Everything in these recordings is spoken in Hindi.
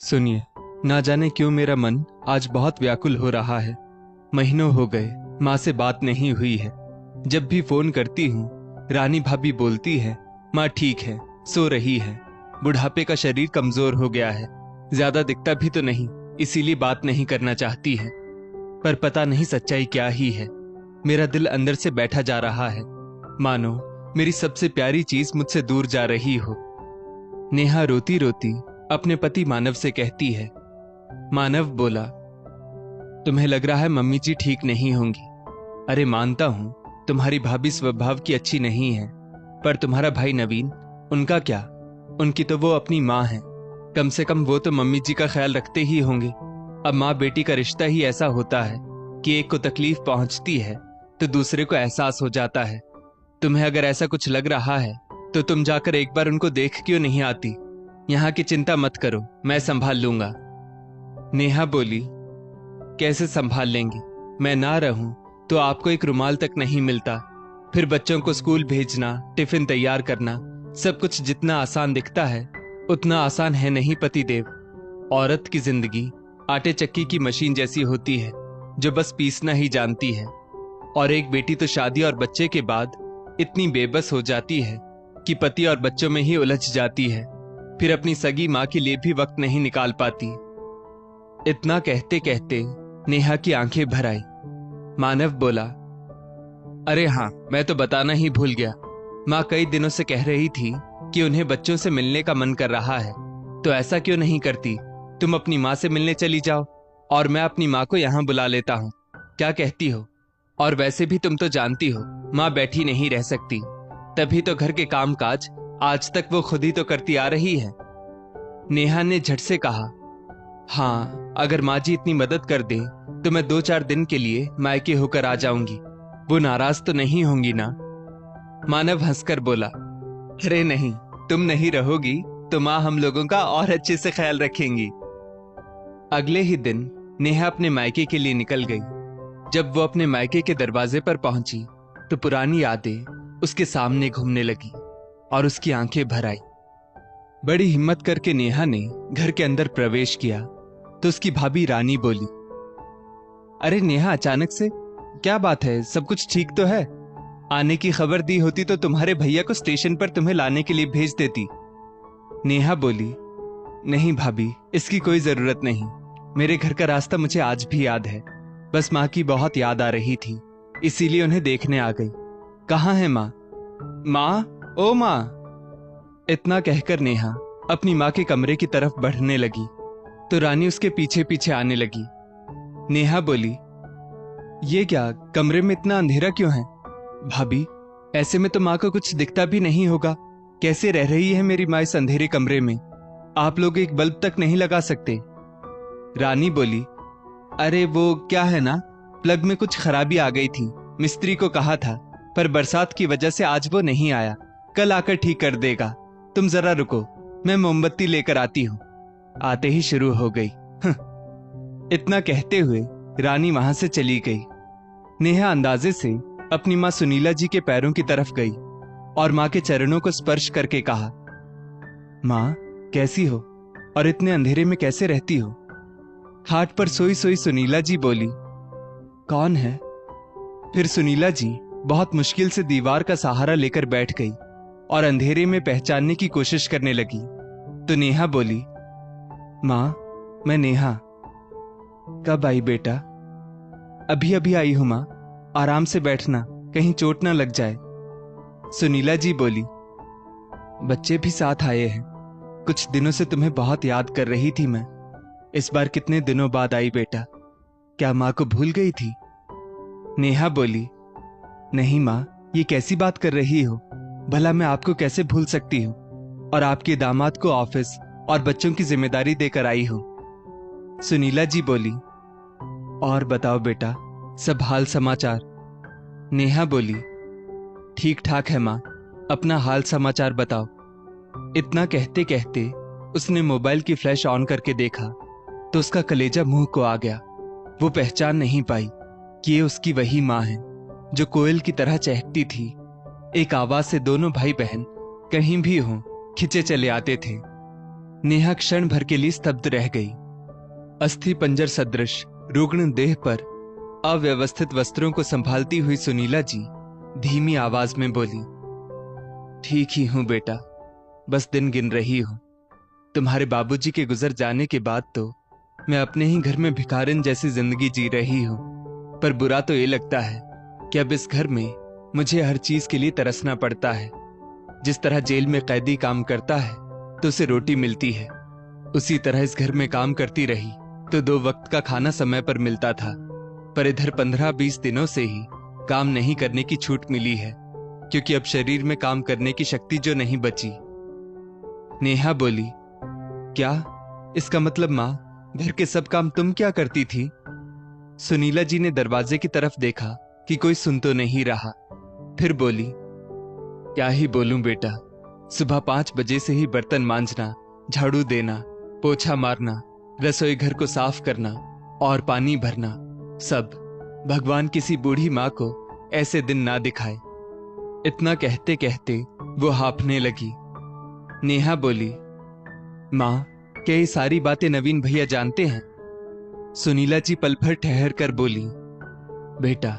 सुनिए, ना जाने क्यों मेरा मन आज बहुत व्याकुल हो रहा है। महीनों हो गए माँ से बात नहीं हुई है। जब भी फोन करती हूँ रानी भाभी बोलती है माँ ठीक है, सो रही है। बुढ़ापे का शरीर कमजोर हो गया है, ज्यादा दिखता भी तो नहीं, इसीलिए बात नहीं करना चाहती है। पर पता नहीं सच्चाई क्या ही है। मेरा दिल अंदर से बैठा जा रहा है, मानो मेरी सबसे प्यारी चीज मुझसे दूर जा रही हो। नेहा रोती रोती अपने पति मानव से कहती है। मानव बोला, तुम्हें लग रहा है मम्मी जी ठीक नहीं होंगी। अरे मानता हूं तुम्हारी भाभी स्वभाव की अच्छी नहीं है, पर तुम्हारा भाई नवीन, उनका क्या? उनकी तो वो अपनी माँ है, कम से कम वो तो मम्मी जी का ख्याल रखते ही होंगे। अब माँ बेटी का रिश्ता ही ऐसा होता है कि एक को तकलीफ पहुंचती है तो दूसरे को एहसास हो जाता है। तुम्हें अगर ऐसा कुछ लग रहा है तो तुम जाकर एक बार उनको देख क्यों नहीं आती? यहाँ की चिंता मत करो, मैं संभाल लूंगा। नेहा बोली, कैसे संभाल लेंगी? मैं ना रहूं तो आपको एक रुमाल तक नहीं मिलता। फिर बच्चों को स्कूल भेजना, टिफिन तैयार करना, सब कुछ जितना आसान दिखता है उतना आसान है नहीं पतिदेव। औरत की जिंदगी आटे चक्की की मशीन जैसी होती है जो बस पीसना ही जानती है। और एक बेटी तो शादी और बच्चे के बाद इतनी बेबस हो जाती है कि पति और बच्चों में ही उलझ जाती है, फिर अपनी सगी माँ के लिए भी वक्त नहीं निकाल पाती। इतना कहते कहते नेहा की आंखें भर आई। मानव बोला, अरे हाँ, मैं तो बताना ही भूल गया। माँ कई दिनों से कह रही थी कि उन्हें बच्चों से मिलने का मन कर रहा है, तो ऐसा क्यों नहीं करती, तुम अपनी माँ से मिलने चली जाओ और मैं अपनी माँ को यहाँ बुला लेता हूँ। क्या कहती हो? और वैसे भी तुम तो जानती हो माँ बैठी नहीं रह सकती, तभी तो घर के काम काज आज तक वो खुद ही तो करती आ रही है। नेहा ने झट से कहा, हाँ, अगर माँ जी इतनी मदद कर दे तो मैं 2-4 दिन के लिए मायके होकर आ जाऊंगी। वो नाराज तो नहीं होंगी ना? मानव हंसकर बोला, अरे नहीं, तुम नहीं रहोगी तो माँ हम लोगों का और अच्छे से ख्याल रखेंगी। अगले ही दिन नेहा अपने मायके के लिए निकल गई। जब वो अपने मायके के दरवाजे पर पहुंची तो पुरानी यादें उसके सामने घूमने लगी और उसकी आंखें भर आई। बड़ी हिम्मत करके नेहा ने घर के अंदर प्रवेश किया तो उसकी भाभी रानी बोली, अरे नेहा, अचानक से क्या बात है? सब कुछ ठीक तो है? आने की खबर दी होती तो तुम्हारे भैया को स्टेशन पर तुम्हें लाने के लिए भेज देती। नेहा बोली, नहीं भाभी, इसकी कोई जरूरत नहीं। मेरे घर का रास्ता मुझे आज भी याद है, बस माँ की बहुत याद आ रही थी, इसीलिए उन्हें देखने आ गई। कहाँ है माँ? माँ, ओ माँ। इतना कहकर नेहा अपनी माँ के कमरे की तरफ बढ़ने लगी तो रानी उसके पीछे पीछे आने लगी। नेहा बोली, ये क्या, कमरे में इतना अंधेरा क्यों है? भाभी, ऐसे में तो माँ को कुछ दिखता भी नहीं होगा, कैसे रह रही है मेरी माँ इस अंधेरे कमरे में? आप लोग एक बल्ब तक नहीं लगा सकते? रानी बोली, अरे वो क्या है ना, प्लग में कुछ खराबी आ गई थी, मिस्त्री को कहा था, पर बरसात की वजह से आज वो नहीं आया, कल आकर ठीक कर देगा। तुम जरा रुको, मैं मोमबत्ती लेकर आती हूँ। आते ही शुरू हो गई। इतना कहते हुए रानी वहां से चली गई। नेहा अंदाजे से अपनी माँ सुनीला जी के पैरों की तरफ गई और माँ के चरणों को स्पर्श करके कहा, माँ कैसी हो और इतने अंधेरे में कैसे रहती हो? खाट पर सोई सोई सुनीला जी बोली, कौन है? फिर सुनीला जी बहुत मुश्किल से दीवार का सहारा लेकर बैठ गई और अंधेरे में पहचानने की कोशिश करने लगी। तो नेहा बोली, माँ, मैं नेहा। कब आई बेटा? अभी अभी आई हूं माँ, आराम से बैठना, कहीं चोट ना लग जाए। सुनीला जी बोली, बच्चे भी साथ आए हैं, कुछ दिनों से तुम्हें बहुत याद कर रही थी मैं। इस बार कितने दिनों बाद आई बेटा, क्या माँ को भूल गई थी? नेहा बोली, नहीं माँ, ये कैसी बात कर रही हो, भला मैं आपको कैसे भूल सकती हूँ, और आपके दामाद को ऑफिस और बच्चों की जिम्मेदारी देकर आई हूँ। सुनीला जी बोली, और बताओ बेटा, सब हाल समाचार? नेहा बोली, ठीक ठाक है माँ, अपना हाल समाचार बताओ। इतना कहते कहते उसने मोबाइल की फ्लैश ऑन करके देखा तो उसका कलेजा मुंह को आ गया। वो पहचान नहीं पाई कि ये उसकी वही माँ है जो कोयल की तरह चहकती थी। एक आवाज से दोनों भाई बहन कहीं भी हों खिंचे चले आते थे। नेहा क्षण भर के लिए स्तब्ध रह गई। अस्थि पंजर सदृश रुग्ण देह पर अव्यवस्थित वस्त्रों को संभालती हुई सुनीला जी धीमी आवाज में बोली, ठीक ही हूं बेटा, बस दिन गिन रही हूं। तुम्हारे बाबूजी के गुजर जाने के बाद तो मैं अपने ही घर में भिखारिन जैसी जिंदगी जी रही हूं। पर बुरा तो ये लगता है कि अब इस घर में मुझे हर चीज के लिए तरसना पड़ता है। जिस तरह जेल में कैदी काम करता है तो उसे रोटी मिलती है, उसी तरह इस घर में काम करती रही तो 2 वक्त का खाना समय पर मिलता था। पर इधर 15-20 दिनों से ही काम नहीं करने की छूट मिली है, क्योंकि अब शरीर में काम करने की शक्ति जो नहीं बची। नेहा बोली, क्या? इसका मतलब माँ, घर के सब काम तुम क्या करती थी? सुनीला जी ने दरवाजे की तरफ देखा कि कोई सुन तो नहीं रहा, फिर बोली, क्या ही बोलूं बेटा, सुबह 5 बजे से ही बर्तन मांजना, झाड़ू देना, पोछा मारना, रसोई घर को साफ करना और पानी भरना, सब। भगवान किसी बूढ़ी माँ को ऐसे दिन ना दिखाए। इतना कहते कहते वो हांफने लगी। नेहा बोली, माँ, क्या ये सारी बातें नवीन भैया जानते हैं? सुनीला जी पल भर ठहर कर बोली, बेटा,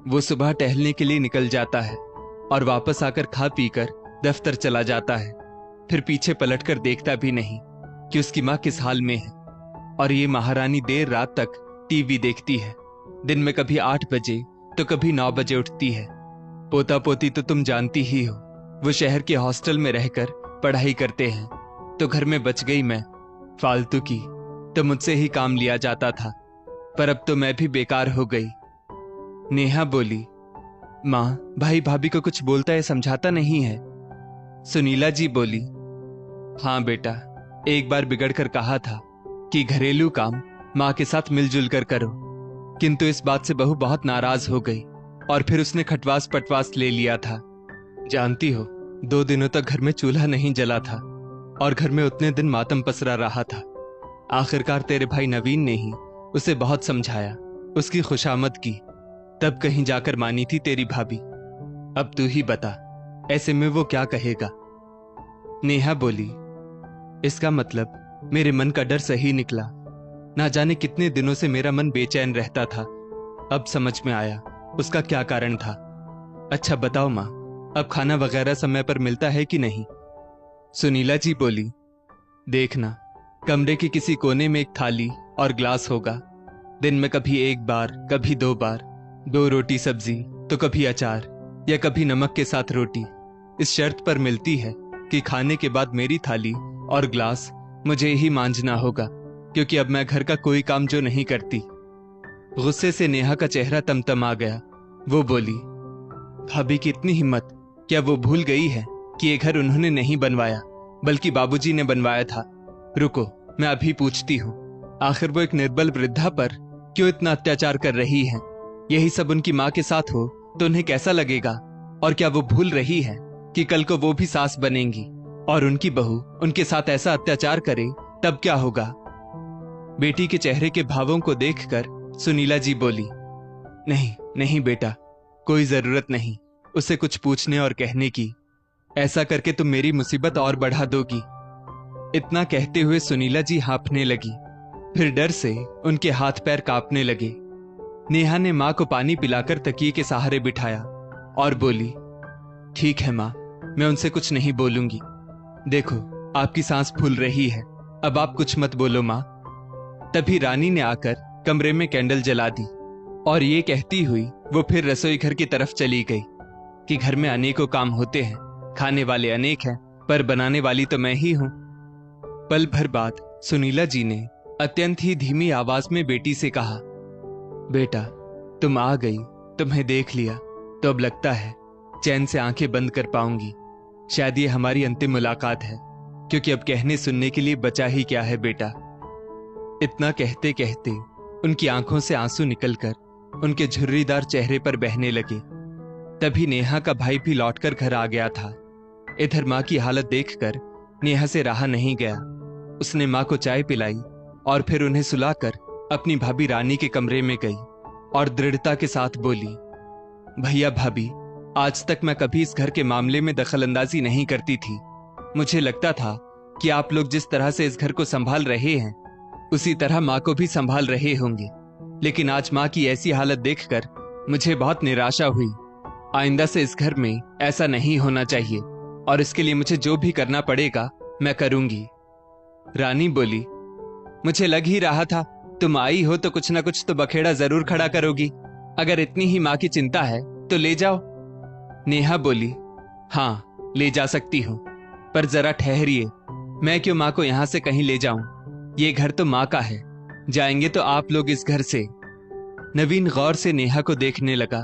वो सुबह टहलने के लिए निकल जाता है और वापस आकर खा पीकर दफ्तर चला जाता है, फिर पीछे पलटकर देखता भी नहीं कि उसकी माँ किस हाल में है। और ये महारानी देर रात तक टीवी देखती है। दिन में कभी 8 बजे तो कभी 9 बजे उठती है। पोता पोती तो तुम जानती ही हो, वो शहर के हॉस्टल में रहकर पढ़ाई करते हैं, तो घर में बच गई मैं। फालतू की तो मुझसे ही काम लिया जाता था, पर अब तो मैं भी बेकार हो गई। नेहा बोली, माँ, भाई भाभी को कुछ बोलता है, समझाता नहीं है? सुनीला जी बोली, हाँ बेटा, एक बार बिगड़ कर कहा था कि घरेलू काम माँ के साथ मिलजुल कर करो, किंतु इस बात से बहू बहुत नाराज हो गई और फिर उसने खटवास पटवास ले लिया था। जानती हो, 2 दिनों तक घर में चूल्हा नहीं जला था और घर में उतने दिन मातम पसरा रहा था। आखिरकार तेरे भाई नवीन ने ही उसे बहुत समझाया, उसकी खुशामद की, तब कहीं जाकर मानी थी तेरी भाभी। अब तू ही बता, ऐसे में वो क्या कहेगा? नेहा बोली, इसका मतलब मेरे मन का डर सही निकला। ना जाने कितने दिनों से मेरा मन बेचैन रहता था, अब समझ में आया उसका क्या कारण था। अच्छा बताओ माँ, अब खाना वगैरह समय पर मिलता है कि नहीं? सुनीला जी बोली, देखना, कमरे के किसी कोने में एक थाली और ग्लास होगा। दिन में कभी 1 बार, कभी 2 बार, 2 रोटी सब्जी, तो कभी अचार या कभी नमक के साथ रोटी। इस शर्त पर मिलती है कि खाने के बाद मेरी थाली और ग्लास मुझे ही मांजना होगा, क्योंकि अब मैं घर का कोई काम जो नहीं करती। गुस्से से नेहा का चेहरा तमतमा गया। वो बोली, भाभी की इतनी हिम्मत, क्या वो भूल गई है कि ये घर उन्होंने नहीं बनवाया बल्कि बाबूजी ने बनवाया था? रुको, मैं अभी पूछती हूँ। आखिर वो एक निर्बल वृद्धा पर क्यों इतना अत्याचार कर रही हैं? यही सब उनकी माँ के साथ हो तो उन्हें कैसा लगेगा? और क्या वो भूल रही है कि कल को वो भी सास बनेंगी और उनकी बहू उनके साथ ऐसा अत्याचार करे, तब क्या होगा? बेटी के चेहरे के भावों को देखकर सुनीला जी बोली, नहीं नहीं बेटा, कोई जरूरत नहीं उसे कुछ पूछने और कहने की। ऐसा करके तुम मेरी मुसीबत और बढ़ा दोगी। इतना कहते हुए सुनीला जी हांफने लगी, फिर डर से उनके हाथ पैर कांपने लगे। नेहा ने मां को पानी पिलाकर तकिए के सहारे बिठाया और बोली, ठीक है मां, मैं उनसे कुछ नहीं बोलूंगी। देखो, आपकी सांस फूल रही है, अब आप कुछ मत बोलो मां। तभी रानी ने आकर कमरे में कैंडल जला दी और ये कहती हुई वो फिर रसोई घर की तरफ चली गई कि घर में अनेकों काम होते हैं, खाने वाले अनेक हैं, पर बनाने वाली तो मैं ही हूं। पल भर बाद सुनीला जी ने अत्यंत ही धीमी आवाज में बेटी से कहा, बेटा, तुम आ गई, तुम्हें देख लिया तो अब लगता है चैन से आंखें बंद कर पाऊंगी। शायद ये हमारी अंतिम मुलाकात है, क्योंकि अब कहने सुनने के लिए बचा ही क्या है बेटा। इतना कहते कहते उनकी आंखों से आंसू निकलकर उनके झुर्रीदार चेहरे पर बहने लगे। तभी नेहा का भाई भी लौटकर घर आ गया था। इधर मां की हालत देखकर नेहा से रहा नहीं गया। उसने मां को चाय पिलाई और फिर उन्हें सुलाकर अपनी भाभी रानी के कमरे में गई और दृढ़ता के साथ बोली, भैया भाभी, आज तक मैं कभी इस घर के मामले में दखलंदाजी नहीं करती थी। मुझे लगता था कि आप लोग जिस तरह से इस घर को संभाल रहे हैं उसी तरह माँ को भी संभाल रहे होंगे, लेकिन आज माँ की ऐसी हालत देखकर मुझे बहुत निराशा हुई। आइंदा से इस घर में ऐसा नहीं होना चाहिए और इसके लिए मुझे जो भी करना पड़ेगा मैं करूंगी। रानी बोली, मुझे लग ही रहा था तुम आई हो तो कुछ ना कुछ तो बखेड़ा जरूर खड़ा करोगी। अगर इतनी ही माँ की चिंता है तो ले जाओ। नेहा बोली, हाँ ले जा सकती हूँ, पर जरा ठहरिए, मैं क्यों माँ को यहाँ से कहीं ले जाऊं? ये घर तो माँ का है, जाएंगे तो आप लोग इस घर से। नवीन गौर से नेहा को देखने लगा।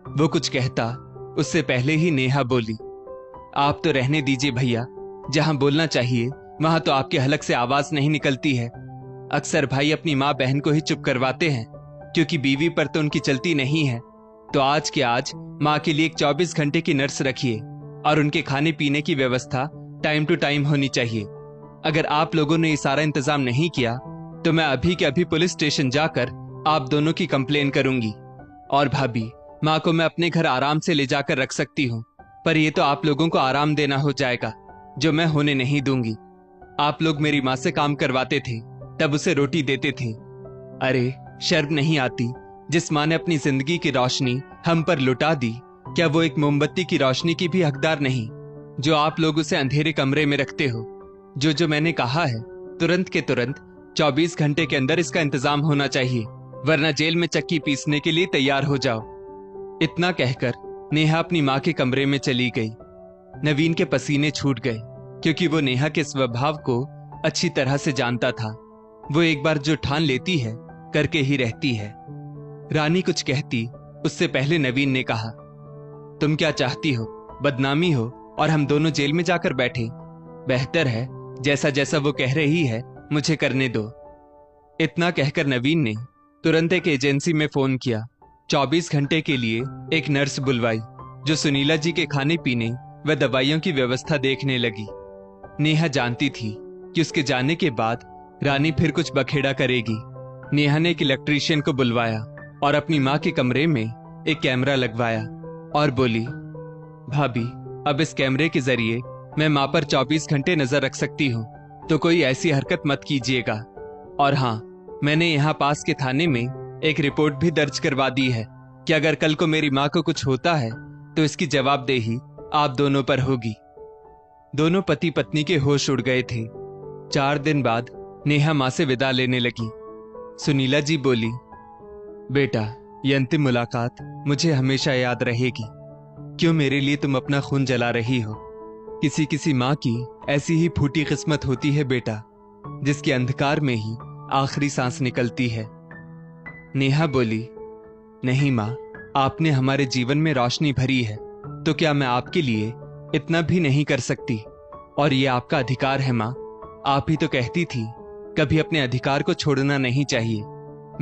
वो कुछ कहता उससे पहले ही नेहा बोली, आप तो रहने दीजिए भैया, जहां बोलना चाहिए वहां तो आपके हलक से आवाज नहीं निकलती है। अक्सर भाई अपनी माँ बहन को ही चुप करवाते हैं क्योंकि बीवी पर तो उनकी चलती नहीं है। तो आज के आज माँ के लिए एक 24 घंटे की नर्स रखिए और उनके खाने पीने की व्यवस्था टाइम टू टाइम होनी चाहिए। अगर आप लोगों ने ये सारा इंतजाम नहीं किया तो मैं अभी के अभी पुलिस स्टेशन जाकर आप दोनों की कंप्लेन करूंगी। और भाभी, माँ को मैं अपने घर आराम से ले जाकर रख सकती हूँ, पर ये तो आप लोगों को आराम देना हो जाएगा, जो मैं होने नहीं दूंगी। आप लोग मेरी माँ से काम करवाते थे, तब उसे रोटी देते थे। अरे शर्म नहीं आती? जिस माँ ने अपनी जिंदगी की रोशनी हम पर लुटा दी, क्या वो एक मोमबत्ती की रोशनी की भी हकदार नहीं, जो आप लोग उसे अंधेरे कमरे में रखते हो? जो मैंने कहा है तुरंत के तुरंत 24 घंटे के अंदर इसका इंतजाम होना चाहिए, वरना जेल में चक्की पीसने के लिए तैयार हो जाओ। इतना कहकर नेहा अपनी माँ के कमरे में चली गई। नवीन के पसीने छूट गए क्योंकि वो नेहा के स्वभाव को अच्छी तरह से जानता था। वो एक बार जो ठान लेती है करके ही रहती है। रानी कुछ कहती उससे पहले नवीन ने कहा, तुम क्या चाहती हो, बदनामी हो और हम दोनों जेल में जाकर बैठे? बेहतर है जैसा जैसा वो कह रही है मुझे करने दो। इतना कहकर नवीन ने तुरंत एक एजेंसी में फोन किया। 24 घंटे के लिए एक नर्स बुलवाई जो सुनीला जी के खाने पीने व दवाइयों की व्यवस्था देखने लगी। नेहा जानती थी कि उसके जाने के बाद रानी फिर कुछ बखेड़ा करेगी। नेहा ने एक इलेक्ट्रीशियन को बुलवाया और अपनी माँ के कमरे में एक कैमरा लगवाया और बोली, भाभी, अब इस कैमरे के जरिए मैं माँ पर 24 घंटे नजर रख सकती हूँ, तो कोई ऐसी हरकत मत कीजिएगा। और हाँ, मैंने यहाँ पास के थाने में एक रिपोर्ट भी दर्ज करवा दी है कि अगर कल को मेरी माँ को कुछ होता है तो इसकी जवाबदेही आप दोनों पर होगी। दोनों पति पत्नी के होश उड़ गए थे। 4 दिन बाद नेहा माँ से विदा लेने लगी। सुनीला जी बोली, बेटा, ये अंतिम मुलाकात मुझे हमेशा याद रहेगी। क्यों मेरे लिए तुम अपना खून जला रही हो? किसी किसी माँ की ऐसी ही फूटी किस्मत होती है बेटा, जिसके अंधकार में ही आखिरी सांस निकलती है। नेहा बोली, नहीं माँ, आपने हमारे जीवन में रोशनी भरी है, तो क्या मैं आपके लिए इतना भी नहीं कर सकती? और ये आपका अधिकार है माँ। आप ही तो कहती थी कभी अपने अधिकार को छोड़ना नहीं चाहिए।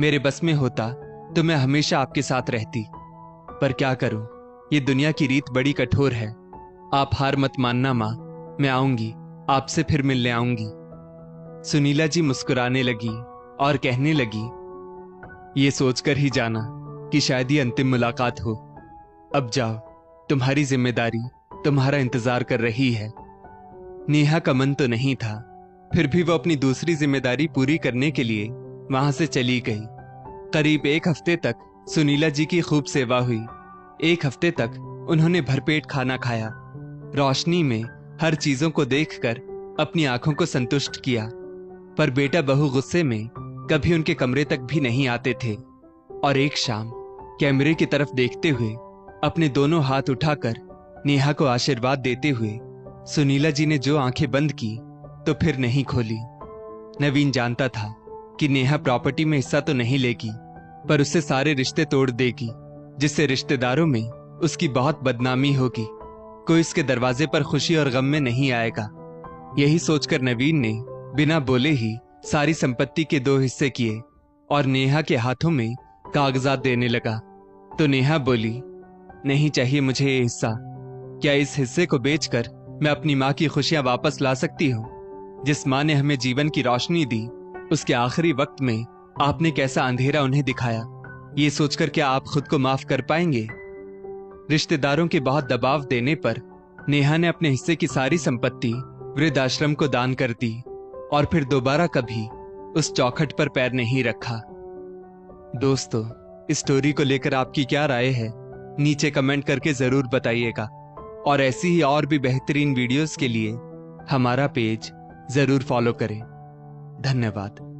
मेरे बस में होता तो मैं हमेशा आपके साथ रहती, पर क्या करूं, ये दुनिया की रीत बड़ी कठोर है। आप हार मत मानना माँ, मैं आऊंगी, आपसे फिर मिलने आऊंगी। सुनीला जी मुस्कुराने लगी और कहने लगी, ये सोचकर ही जाना कि शायद ये अंतिम मुलाकात हो। अब जाओ, तुम्हारी जिम्मेदारी तुम्हारा इंतजार कर रही है। नेहा का मन तो नहीं था, फिर भी वो अपनी दूसरी जिम्मेदारी पूरी करने के लिए वहां से चली गई। करीब 1 हफ्ते तक सुनीला जी की खूब सेवा हुई। 1 हफ्ते तक उन्होंने भरपेट खाना खाया, रोशनी में हर चीजों को देखकर अपनी आंखों को संतुष्ट किया। पर बेटा बहू गुस्से में कभी उनके कमरे तक भी नहीं आते थे। और एक शाम कैमरे की तरफ देखते हुए अपने दोनों हाथ उठाकर नेहा को आशीर्वाद देते हुए सुनीला जी ने जो आंखें बंद की तो फिर नहीं खोली। नवीन जानता था कि नेहा प्रॉपर्टी में हिस्सा तो नहीं लेगी, पर उससे सारे रिश्ते तोड़ देगी, जिससे रिश्तेदारों में उसकी बहुत बदनामी होगी। कोई इसके दरवाजे पर खुशी और गम में नहीं आएगा। यही सोचकर नवीन ने बिना बोले ही सारी संपत्ति के 2 हिस्से किए और नेहा के हाथों में कागजात देने लगा। तो नेहा बोली, नहीं चाहिए मुझे ये हिस्सा। क्या इस हिस्से को बेचकर मैं अपनी माँ की खुशियां वापस ला सकती हूँ? जिस माँ ने हमें जीवन की रोशनी दी, उसके आखिरी वक्त में आपने कैसा अंधेरा उन्हें दिखाया, ये सोचकर क्या आप खुद को माफ कर पाएंगे? रिश्तेदारों के बहुत दबाव देने पर नेहा ने अपने हिस्से की सारी संपत्ति वृद्धाश्रम को दान कर दी और फिर दोबारा कभी उस चौखट पर पैर नहीं रखा। दोस्तों, इस स्टोरी को लेकर आपकी क्या राय है, नीचे कमेंट करके जरूर बताइएगा। और ऐसी ही और भी बेहतरीन वीडियोस के लिए हमारा पेज जरूर फॉलो करें। धन्यवाद।